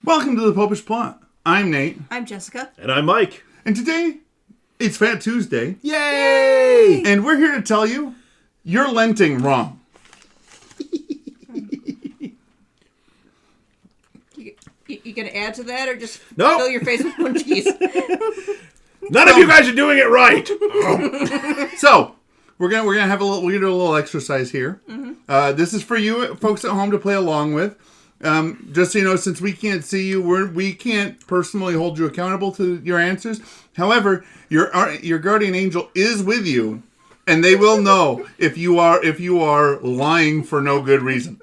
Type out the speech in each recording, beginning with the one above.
Welcome to the Popish Plot. I'm Nate. I'm Jessica. And I'm Mike. And today, it's Fat Tuesday. Yay! And we're here to tell you, you're Lenting wrong. You gonna add to that or just No. fill your face with munchies? None of you guys are doing it right. So, we're gonna do a little exercise here. Mm-hmm. This is for you folks at home to play along with. Just so you know, since we can't see you, we can't personally hold you accountable to your answers. However, your guardian angel is with you, and they will know if you are lying for no good reason.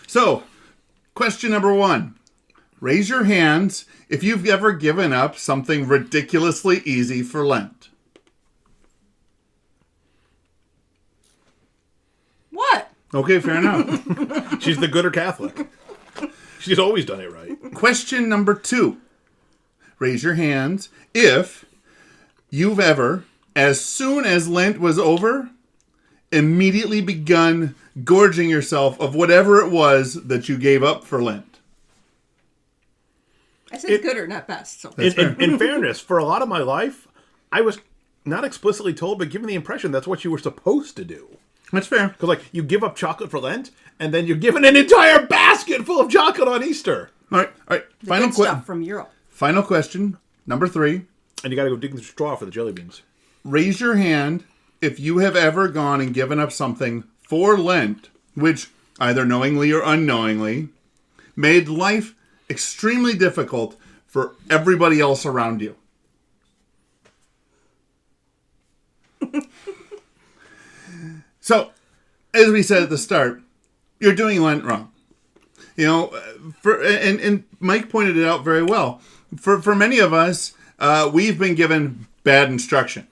So, question number 1. Raise your hands if you've ever given up something ridiculously easy for Lent. What? Okay, fair enough. She's the gooder Catholic. She's always done it right. Question number 2. Raise your hands if you've ever, as soon as Lent was over, immediately begun gorging yourself of whatever it was that you gave up for Lent. I said good or not best. So. In fairness, for a lot of my life, I was not explicitly told, but given the impression that's what you were supposed to do. That's fair. Because, like, you give up chocolate for Lent, and then you're given an entire basket full of chocolate on Easter. All right. The good stuff from Europe. Final question, number 3. And you got to go dig in the straw for the jelly beans. Raise your hand if you have ever gone and given up something for Lent, which, either knowingly or unknowingly, made life extremely difficult for everybody else around you. So, as we said at the start, you're doing Lent wrong. You know, and Mike pointed it out very well. For many of us, we've been given bad instruction.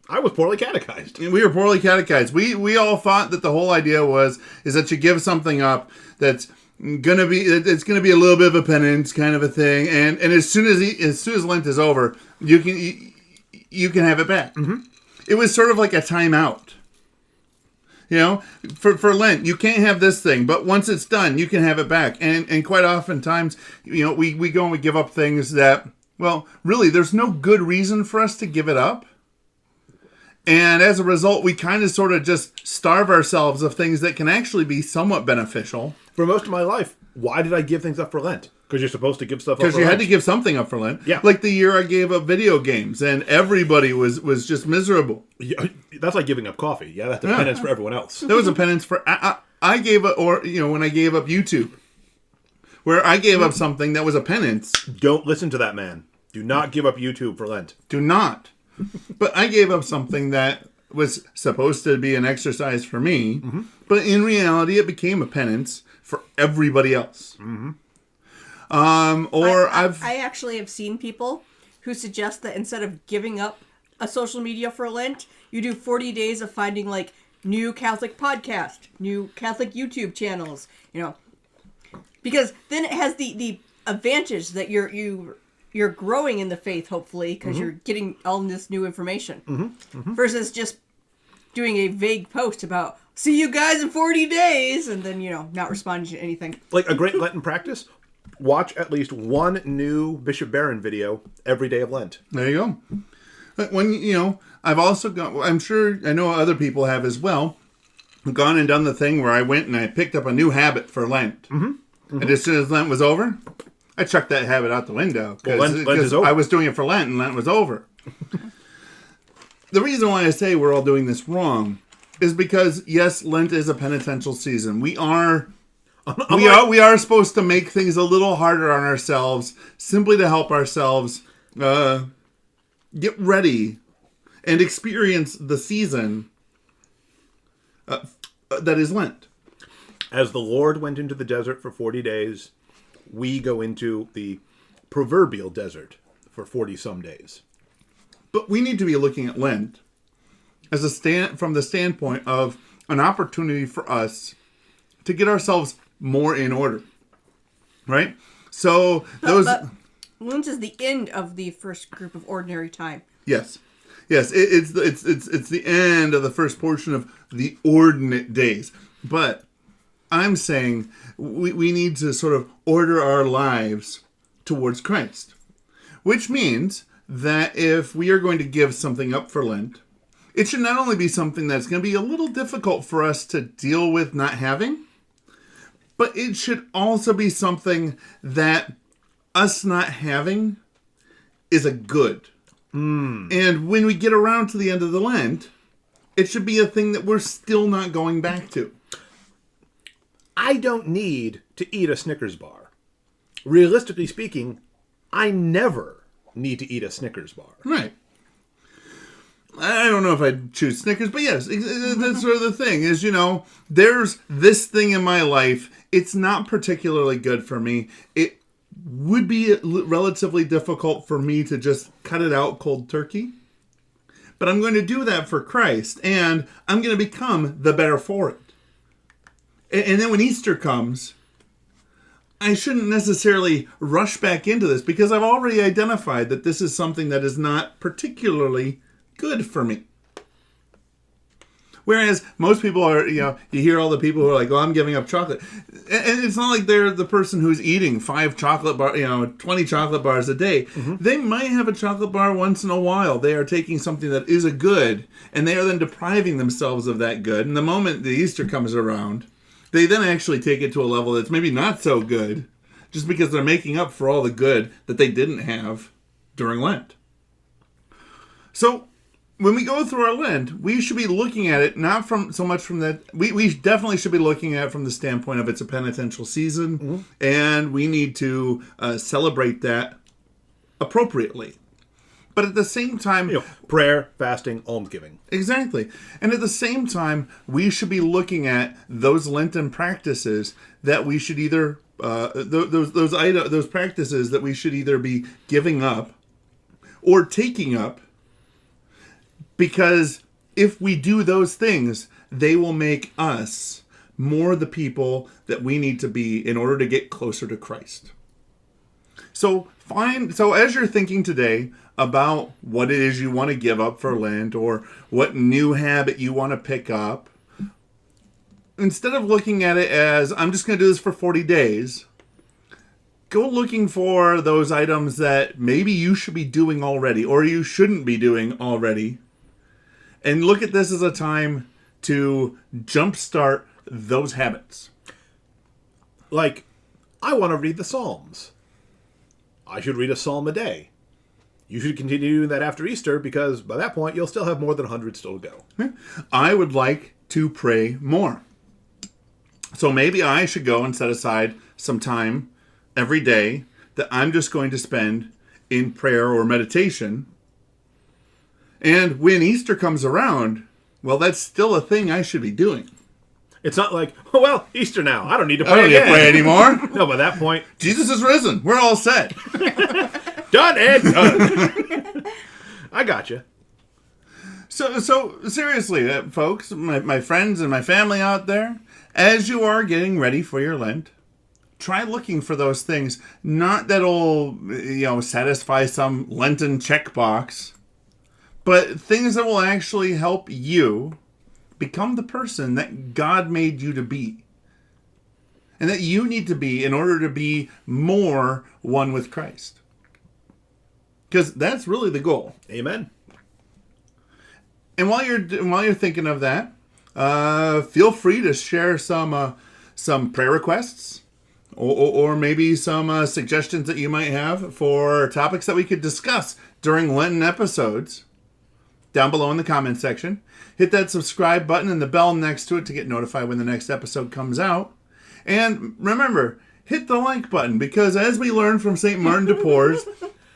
I was poorly catechized. We were poorly catechized. We all thought that the whole idea is that you give something up that's gonna be a little bit of a penance kind of a thing, and as soon as Lent is over, you can have it back. Mm-hmm. It was sort of like a timeout. You know, for Lent, you can't have this thing, but once it's done, you can have it back. And quite oftentimes, you know, we go and we give up things that, well, really, there's no good reason for us to give it up. And as a result, we kind of sort of just starve ourselves of things that can actually be somewhat beneficial. For most of my life, why did I give things up for Lent? Because you're supposed to give stuff up for Lent. Because you had to give something up for Lent. Yeah. Like the year I gave up video games, and everybody was just miserable. Yeah, that's like giving up coffee. Yeah, that's a penance for everyone else. That was a penance for... I gave up, or, you know, when I gave up YouTube, where I gave up something that was a penance. Don't listen to that man. Do not give up YouTube for Lent. Do not. But I gave up something that was supposed to be an exercise for me, but in reality, it became a penance for everybody else. Mm-hmm. I actually have seen people who suggest that instead of giving up a social media for Lent, you do 40 days of finding like new Catholic podcast, new Catholic YouTube channels, you know, because then it has the advantage that you're growing in the faith, hopefully, because you're getting all this new information versus just doing a vague post about see you guys in 40 days and then, you know, not responding to anything. Like a great Lenten practice, watch at least one new Bishop Barron video every day of Lent. There you go. When, you know, I've also gone, I'm sure, I know other people have as well, gone and done the thing where I went and I picked up a new habit for Lent. And as soon as Lent was over, I chucked that habit out the window. Well, Lent is over. I was doing it for Lent and Lent was over. The reason why I say we're all doing this wrong is because, yes, Lent is a penitential season. We are supposed to make things a little harder on ourselves simply to help ourselves get ready and experience the season that is Lent. As the Lord went into the desert for 40 days, we go into the proverbial desert for 40-some days. But we need to be looking at Lent as from the standpoint of an opportunity for us to get ourselves more in order, right? So But Lent is the end of the first group of ordinary time. Yes, it's the end of the first portion of the ordinate days. But I'm saying we need to sort of order our lives towards Christ. Which means that if we are going to give something up for Lent, it should not only be something that's going to be a little difficult for us to deal with not having, but it should also be something that us not having is a good. And when we get around to the end of the Lent, it should be a thing that we're still not going back to. I don't need to eat a Snickers bar. Realistically speaking, I never need to eat a Snickers bar. Right. I don't know if I'd choose Snickers, but yes, that's sort of the thing is, there's this thing in my life. It's not particularly good for me. It would be relatively difficult for me to just cut it out cold turkey. But I'm going to do that for Christ, and I'm going to become the better for it. And then when Easter comes, I shouldn't necessarily rush back into this because I've already identified that this is something that is not particularly good for me. Whereas most people are, you hear all the people who are like, I'm giving up chocolate. And it's not like they're the person who's eating 5 chocolate bars, 20 chocolate bars a day. Mm-hmm. They might have a chocolate bar once in a while. They are taking something that is a good, and they are then depriving themselves of that good. And the moment the Easter comes around, they then actually take it to a level that's maybe not so good, just because they're making up for all the good that they didn't have during Lent. So, when we go through our Lent, we should be looking at it not from so much from that. We definitely should be looking at it from the standpoint of it's a penitential season, mm-hmm. and we need to celebrate that appropriately. But at the same time, prayer, fasting, almsgiving. Exactly, and at the same time, we should be looking at those Lenten practices that we should either those practices that we should either be giving up or taking up. Because if we do those things, they will make us more the people that we need to be in order to get closer to Christ. So as you're thinking today about what it is you want to give up for Lent or what new habit you want to pick up, instead of looking at it as, I'm just going to do this for 40 days, go looking for those items that maybe you should be doing already or you shouldn't be doing already. And look at this as a time to jumpstart those habits. Like, I want to read the Psalms. I should read a psalm a day. You should continue doing that after Easter because by that point you'll still have more than 100 still to go. I would like to pray more. So maybe I should go and set aside some time every day that I'm just going to spend in prayer or meditation. And when Easter comes around, well, that's still a thing I should be doing. It's not like, Easter now. I don't need to pray I don't need to pray anymore. No, by that point, Jesus is risen. We're all set. Done, Ed. Done. I gotcha. So seriously, folks, my friends and my family out there, as you are getting ready for your Lent, try looking for those things. Not that'll, satisfy some Lenten checkbox, but things that will actually help you become the person that God made you to be. And that you need to be in order to be more one with Christ. Because that's really the goal. Amen. And while you're thinking of that, feel free to share some prayer requests or maybe some suggestions that you might have for topics that we could discuss during Lenten episodes. Down below in the comments section. Hit that subscribe button and the bell next to it to get notified when the next episode comes out. And remember, hit the like button because as we learned from St. Martin de Porres,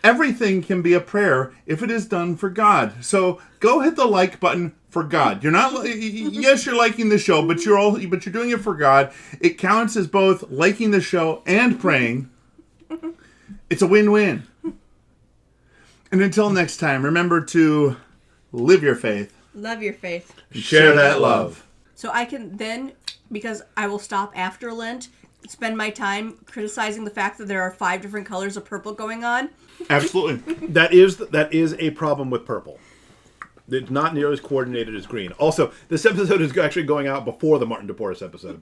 everything can be a prayer if it is done for God. So go hit the like button for God. You're not, yes, you're liking the show, but you're doing it for God. It counts as both liking the show and praying. It's a win-win. And until next time, remember to live your faith. Love your faith. Share that love. So I can then, because I will stop after Lent, spend my time criticizing the fact that there are 5 different colors of purple going on. Absolutely. That is a problem with purple. It's not nearly as coordinated as green. Also, this episode is actually going out before the Martin de Porres episode.